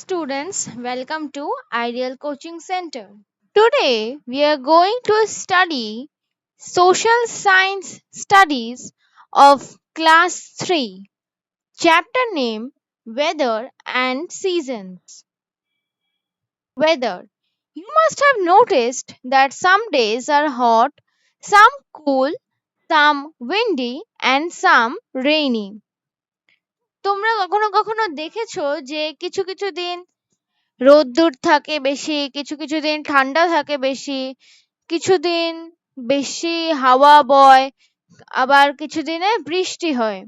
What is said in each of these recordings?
students, welcome to Ideal Coaching Center. Today we are going to study Social Science Studies of Class 3, chapter name Weather and Seasons. Weather. You must have noticed that some days are hot, some cool, some windy, and some rainy. তোমরা কখনো কখনো দেখেছো যে কিছু কিছু দিন রোদ্দুর থাকে বেশি, কিছু কিছু দিন ঠান্ডা থাকে বেশি, কিছুদিন বেশি হাওয়া বয়, আবার কিছু দিনে বৃষ্টি হয়।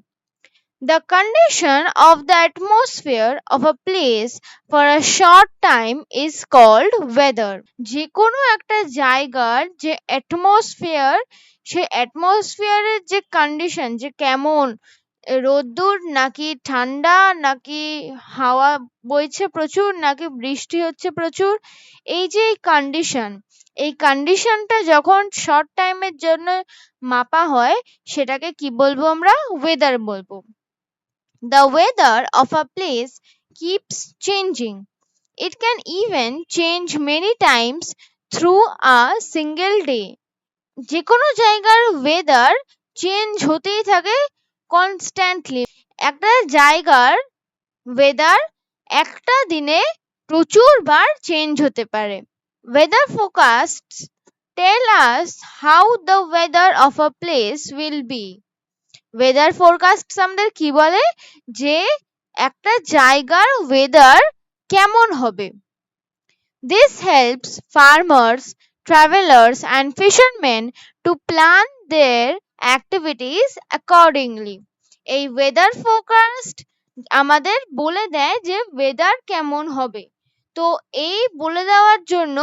The condition of the atmosphere of a place for a short time is called weather. যে কোনো একটা জায়গার যে অ্যাটমসফিয়ার, সেই অ্যাটমসফিয়ারের যে কন্ডিশন, যে কেমন রোদ্দুর নাকি ঠান্ডা নাকি হাওয়া বইছে প্রচুর নাকি বৃষ্টি হচ্ছে প্রচুর, এই যে কন্ডিশন, এই কন্ডিশনটা যখন শর্ট টাইমের জন্য মাপা হয় সেটাকে কি বলবো আমরা? ওয়েদার বলবো। The weather of a place keeps changing. It can even change many times through a single day. যে কোনো জায়গার ওয়েদার চেঞ্জ হতেই থাকে কনস্ট্যান্টলি। একটা জায়গার ওয়েদার একটা দিনে প্রচুর বার চেঞ্জ হতে পারে। Weather forecasts tell us how the weather of a place will be. Weather forecast আমাদের কি বলে? যে একটা জায়গার ওয়েদার কেমন হবে। This helps farmers, travelers and fishermen to plan their activities accordingly. এই ওয়েদার ফোরকাস্ট আমাদের বলে দেয় যে ওয়েদার কেমন হবে। তো এই বলে দেওয়ার জন্য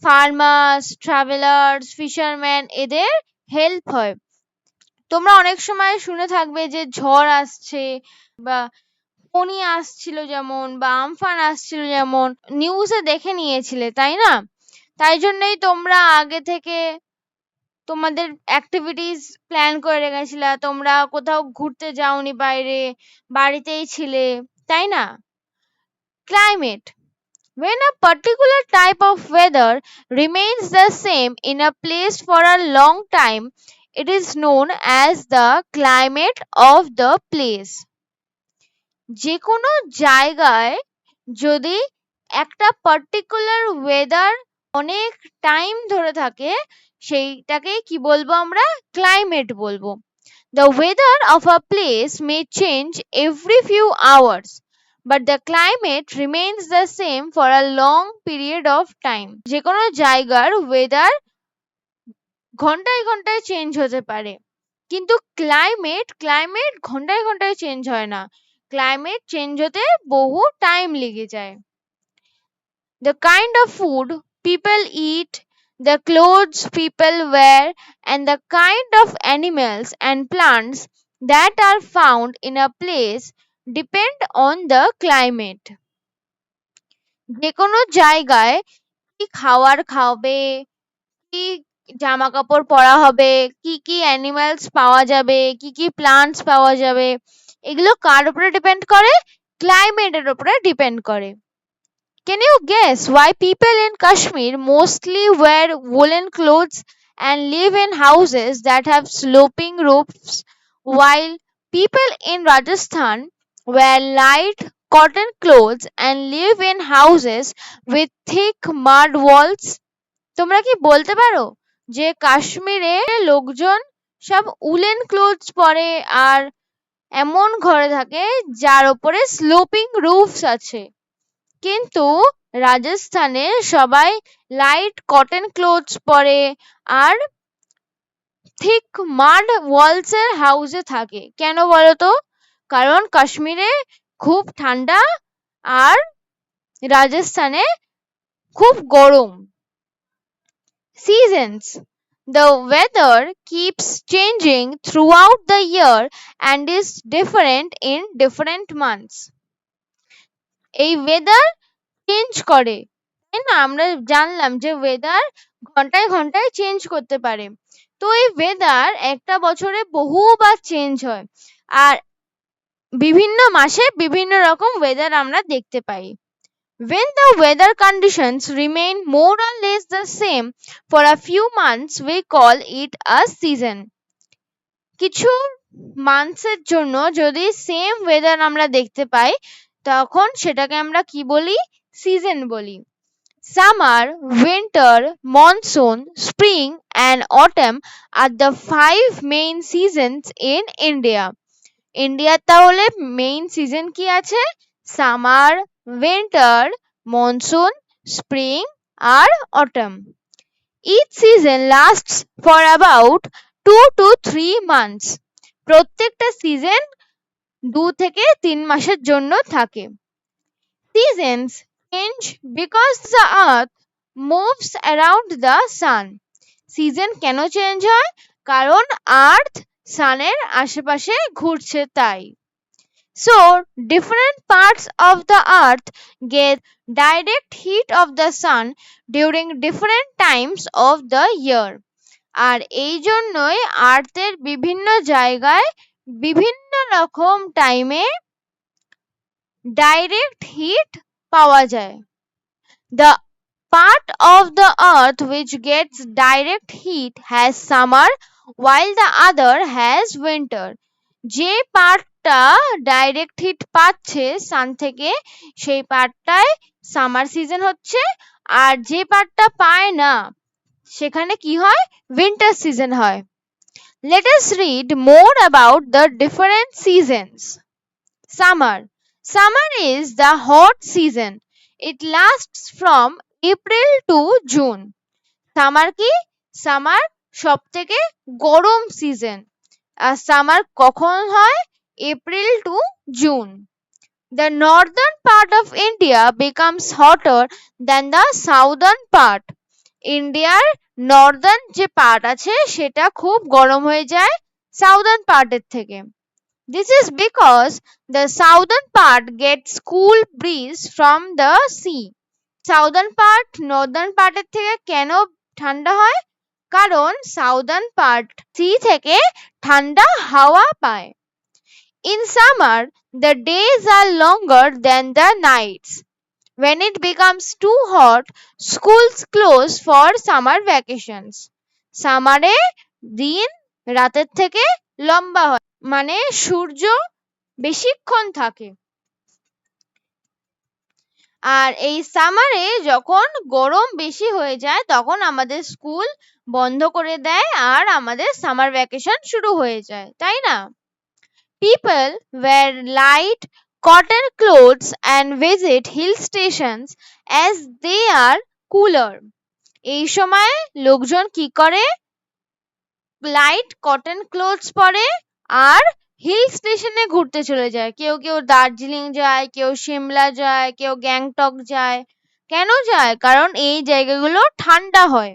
ফার্মার্স, ট্রাভেলার্স, ফিশারম্যান এদের হেল্প হয়। তোমরা অনেক সময় শুনে থাকবে যে ঝড় আসছে বা ফণি আসছিল যেমন, বা আমফান আসছিল যেমন, নিউজে দেখে নিয়েছিলে, তাই না? তাই জন্যই তোমরা আগে থেকে তোমাদের অ্যাক্টিভিটিস প্ল্যান করে রেখেছিলে, তোমরা কোথাও ঘুরতে যাওনি বাইরে, বাড়িতেই ছিলে, তাই না? Climate. When a particular type of weather remains the same in a place for a long time, it is known as the climate of the place. যে কোনো জায়গায় যদি একটা পার্টিকুলার ওয়েদার অনেক টাইম ধরে থাকে সেইটাকে কি বলবো আমরা? ক্লাইমেট বলবো। The weather of a place may change every few hours, but the climate remains the same for a long period of time. যে কোনো জায়গার ওয়েদার ঘন্টায় ঘন্টায় চেঞ্জ হতে পারে, কিন্তু ক্লাইমেট ঘন্টায় ঘন্টায় চেঞ্জ হয় না। ক্লাইমেট চেঞ্জ হতে বহু টাইম লেগে যায়। The kind of food people eat, the clothes people wear, and the kind of animals and plants that are found in a place depend on the climate. যে কোনো জায়গায় কি খাওয়ার খাবে, কি জামা কাপড় পরা হবে, কি কি অ্যানিমালস পাওয়া যাবে, কি কি প্লান্টস পাওয়া যাবে, এগুলো কার উপরে ডিপেন্ড করে? ক্লাইমেটের উপরে ডিপেন্ড করে। Can you guess why people in Kashmir mostly wear woolen clothes and live in houses that have sloping roofs, while people in Rajasthan wear light cotton clothes and live in houses with thick mud walls? তোমরা কি বলতে পারো যে কাশ্মীরে লোকজন সব woollen clothes পরে আর এমন ঘরে থাকে যার উপরে স্লোপিং রুফস আছে, কিন্তু রাজস্থানে সবাই লাইট কটন ক্লোথস পরে আর থিক মাড ওয়ালস এর হাউসে থাকে? কেন বলো তো? কারণ কাশ্মীরে খুব ঠান্ডা আর রাজস্থানে খুব গরম। Seasons. The weather keeps changing throughout the year and is different in different months. এই ওয়েদার চেঞ্জ করে, তাই না? আমরা জানলাম যে ওয়েদার ঘন্টায় ঘন্টায় চেঞ্জ করতে পারে। তো এই ওয়েদার একটা বছরে বহুবার চেঞ্জ হয় আর বিভিন্ন মাসে বিভিন্ন রকম ওয়েদার আমরা দেখতে পাই। When the weather conditions remain more or less the same for a few months, we call it a season. কিছু মান্থসের জন্য যদি সেম ওয়েদার আমরা দেখতে পাই, তখন সেটাকে আমরা কি বলি? সিজন বলি। Summer, winter, monsoon, spring and autumn are the 5 main seasons in India. ইন্ডিয়ার তাহলে মেইন সিজন কি আছে? Summer, winter, monsoon, spring R autumn. Each season lasts for about 2 to 3 months. প্রত্যেকটা সিজন 2 থেকে 3 মাসের জন্য থাকে। Seasons change because the earth moves around the sun. Season কেন চেঞ্জ হয়? কারণ আর্থ সানের আশেপাশে ঘুরছে তাই। So, different parts of the earth get direct heat of the sun during different times of the year. আর এই জন্যই আর্থের বিভিন্ন জায়গায় বিভিন্ন রকম টাইমে ডাইরেক্ট হিট পাওয়া যায়। The part of the earth which gets direct heat has summer while the other has winter. যে পার্টটা ডাইরেক্ট হিট পাচ্ছে সান থেকে, সেই পার্টটায় সামার সিজন হচ্ছে, আর যে পার্টটা পায় না সেখানে কি হয়? উইন্টার সিজন হয়। Let us read more about the different seasons. Summer. Summer is the hot season. It lasts from April to June. Summer কি? সামার সব থেকে গরম সিজন। আর সামার কখন হয়? April two June. The northern part of India becomes hotter than the southern part. ইন্ডিয়ার Northern যে part আছে সেটা খুব গরম হয়ে যায় সাউদার্ন পার্টের থেকে। This is because the southern part gets cool breeze from the sea. Southern part Northern পার্টের থেকে কেন ঠান্ডা হয়? কারণ সাউদার্ন পার্ট সি থেকে ঠান্ডা হাওয়া পায়। In summer, the days are longer than the nights. When it becomes too hot, schools close for summer vacations. সামারে দিন রাতের থেকে লম্বা হয়, মানে সূর্য বেশিক্ষণ থাকে। আর এই সামারে যখন গরম বেশি হয়ে যায় তখন আমাদের স্কুল বন্ধ করে দেয় আর আমাদের সামার ভ্যাকেশন শুরু হয়ে যায়, তাই না? People wear light cotton clothes and visit hill stations as they are cooler. এই সময় লোকজন কি করে? লাইট কটন ক্লোথস পরে আর হিল স্টেশনে ঘুরতে চলে যায়। কেউ কেউ দার্জিলিং যায়, কেউ সিমলা যায়, কেউ গ্যাংটক যায়। কেন যায়? কারণ এই জায়গাগুলো ঠান্ডা হয়।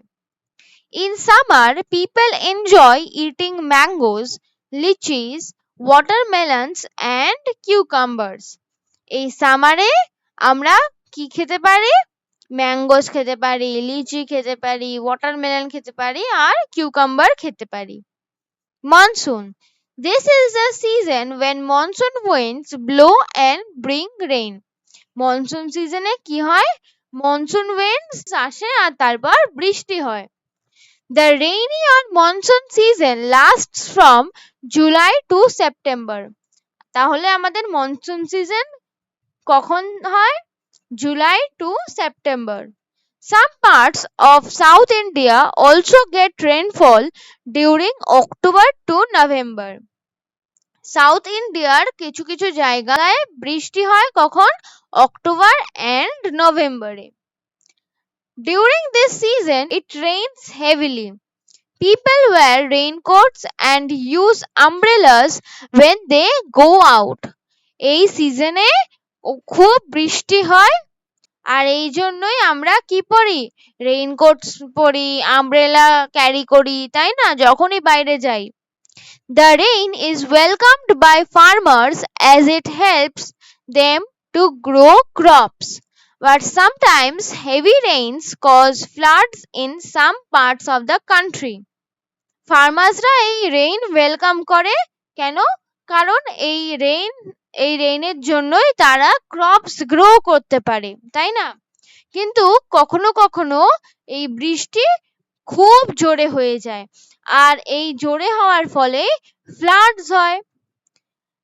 In summer, people enjoy eating mangoes, lychees, watermelons and cucumbers. এই সামারে আমরা কি খেতে পারি? ম্যাঙ্গোস খেতে পারি, লিচি খেতে পারি, ওয়াটারমেলন খেতে পারি আর কিউকাম্বার খেতে পারি। Monsoon. This is the season when monsoon winds blow and bring rain. Monsoon সিজনে কি হয়? মনসুন উইন্ডস আসে আর তারপর বৃষ্টি হয়। The rainy or monsoon season lasts from July to September. তাহলে আমাদের মনসুন সিজন কখন হয়? July to September. Some parts of South India also get rainfall during October to November. South ইন্ডিয়ার কিছু কিছু জায়গায় বৃষ্টি হয় কখন? অক্টোবর and নভেম্বরে। During this season, it rains heavily. People wear raincoats and use umbrellas when they go out. এই সিজনে খুব বৃষ্টি হয় আর এই জন্যই আমরা কি পরি? রেইনকোট পরি, আমব্রেলা ক্যারি করি, তাই না, যখনই বাইরে যাই। The rain is welcomed by farmers as it helps them to grow crops. But sometimes heavy rains cause floods in some parts of the country. ফার্মার্সরা এই রেইন ওয়েলকাম করে কেন? কারণ এই রেইন এই রেইনের জন্যই তারা ক্রপস গ্রো করতে পারে, তাই না? কিন্তু কখনো কখনো এই বৃষ্টি খুব জোরে হয়ে যায়, আর এই জোরে হওয়ার ফলে ফ্লাডস হয়।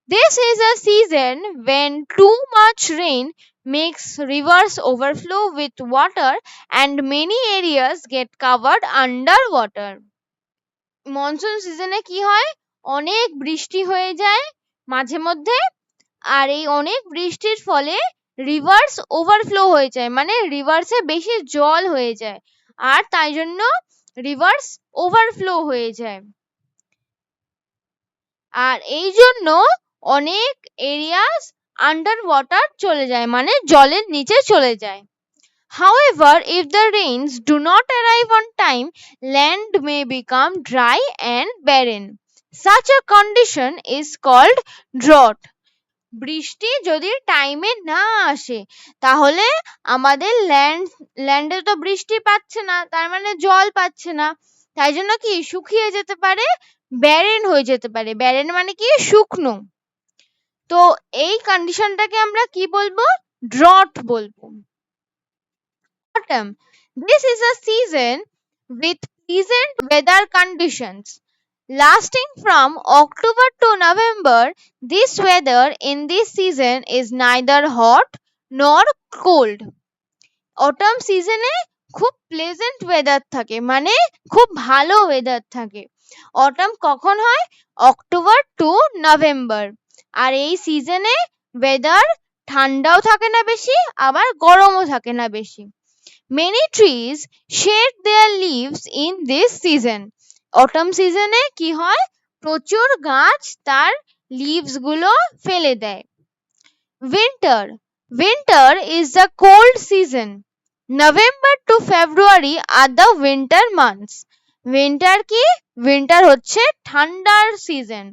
This is a season when too much rain makes rivers overflow with water and many areas get covered under water. Monsoon সিজনে কি হয়, অনেক বৃষ্টি হয়ে যায় মাঝে মধ্যে, আর এই অনেক বৃষ্টির ফলে রিভার্স ওভারফ্লো হয়ে যায়, মানে রিভার্সে বেশি জল হয়ে যায়, আর তাই জন্য রিভার্স ওভারফ্লো হয়ে যায়, আর এই জন্য অনেক এরিয়াস আন্ডার ওয়াটার চলে যায়, মানে জলের নিচে চলে যায়। However, if the rains do not arrive on time, land may become dry and barren. Such a condition is called drought. বৃষ্টি যদি টাইমে না আসে, তাহলে আমাদের ল্যান্ডে তো বৃষ্টি পাচ্ছে না, তার মানে জল পাচ্ছে না, তাই জন্য কি শুকিয়ে যেতে পারে, ব্যারেন হয়ে যেতে পারে। ব্যারেন মানে কি শুকনো। তো এই কন্ডিশনটাকে আমরা কি বলবো, ড্রট বলবো। Autumn. This is a season with pleasant weather conditions. Lasting from October to November, this weather in this season is neither hot nor cold. Autumn সিজনে খুব প্লেজেন্ট ওয়েদার থাকে, মানে খুব ভালো ওয়েদার থাকে। অটম কখন হয়, অক্টোবর টু নভেম্বর, আর এই সিজনে ওয়েদার ঠান্ডাও থাকে না বেশি, আবার গরমও থাকে না বেশি। Many trees shed their leaves in this season. Autumn সিজনে কি হয়, প্রচুর গাছ তার লিভস গুলো ফেলে দেয়। Winter. Winter is the cold season. November to February are the winter months. Winter কি, উইন্টার হচ্ছে ঠান্ডার সিজন,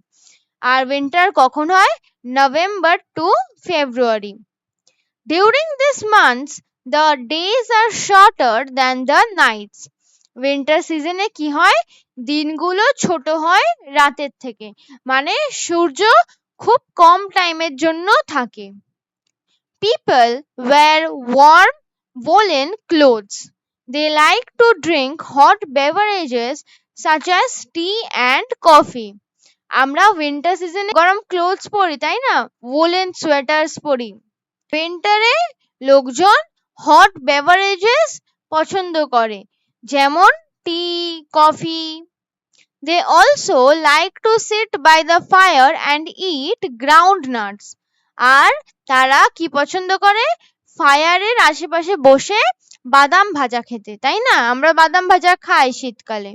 আর উইন্টার কখন হয়, November two February. During these months, the days are shorter than the nights. Winter সিজনে কি হয়, দিনগুলো ছোট হয় রাতের থেকে, মানে সূর্য খুব কম টাইমের জন্য থাকে। People wear warm woolen clothes. They like to drink hot beverages such as tea and coffee. আমরা উইন্টার সিজনে গরম ক্লোথস পরি, তাই না, woolen সোয়েটার্স পরি। উইন্টারে লোকজন হট বেভারেজেস পছন্দ করে, যেমন tea, coffee. They also like to sit by the fire and eat ground nuts. আর তারা কি পছন্দ করে, ফায়ারের আশেপাশে বসে বাদাম ভাজা খেতে, তাই না, আমরা বাদাম ভাজা খাই শীতকালে।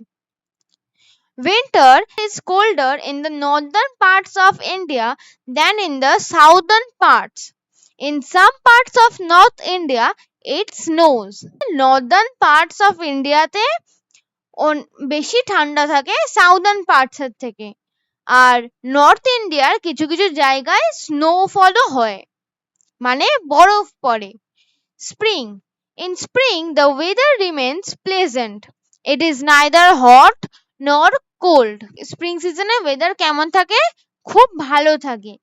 Winter is colder in the northern parts of India than in the southern parts. In some parts of North India, it snows. Northern parts of India তে বেশি ঠান্ডা থাকে সাউদার্ন পার্টস এর থেকে, আর নর্থ ইন্ডিয়ার কিছু কিছু জায়গায় স্নোফলও হয়, মানে বরফ পড়ে। Spring. In spring, the weather remains pleasant. It is neither hot nor cold. Spring সিজনে ওয়েদার কেমন থাকে, খুব ভালো থাকে,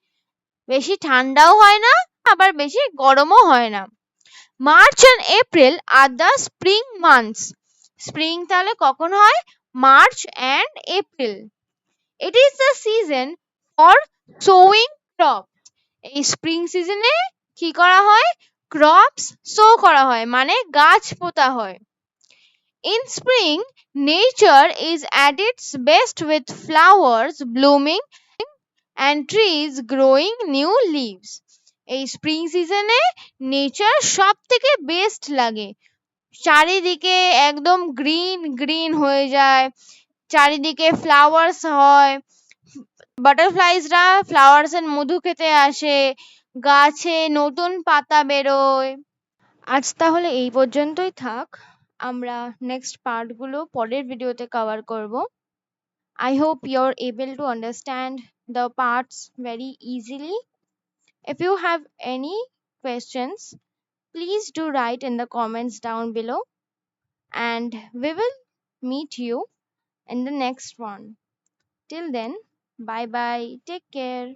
বেশি ঠান্ডাও হয় না, আবার বেশি গরমও হয় না। March and April are the spring months. Spring তাহলে কখন হয়, March and April. It is the season for sowing crop. এই স্প্রিং সিজনে কি করা হয়, ক্রপস সো করা হয়, মানে গাছ পোতা হয়। In spring, nature is at its best with flowers blooming and trees growing new leaves. এই স্প্রিং সিজনে নেচার সব থেকে বেস্ট লাগে, চারিদিকে একদম গ্রিন গ্রিন হয়ে যায়, চারিদিকে ফ্লাওয়ার্স হয়, বাটারফ্লাইজরা ফ্লাওয়ার্স এর মধু খেতে আসে, গাছে নতুন পাতা বেরোয়। আজ তাহলে এই পর্যন্তই থাক, আমরা নেক্সট পার্টগুলো পরের ভিডিওতে কভার করব। I hope you're able to understand the parts very easily. If you have any questions, please do write in the comments down below, and we will meet you in the next one. Till then, bye bye, take care.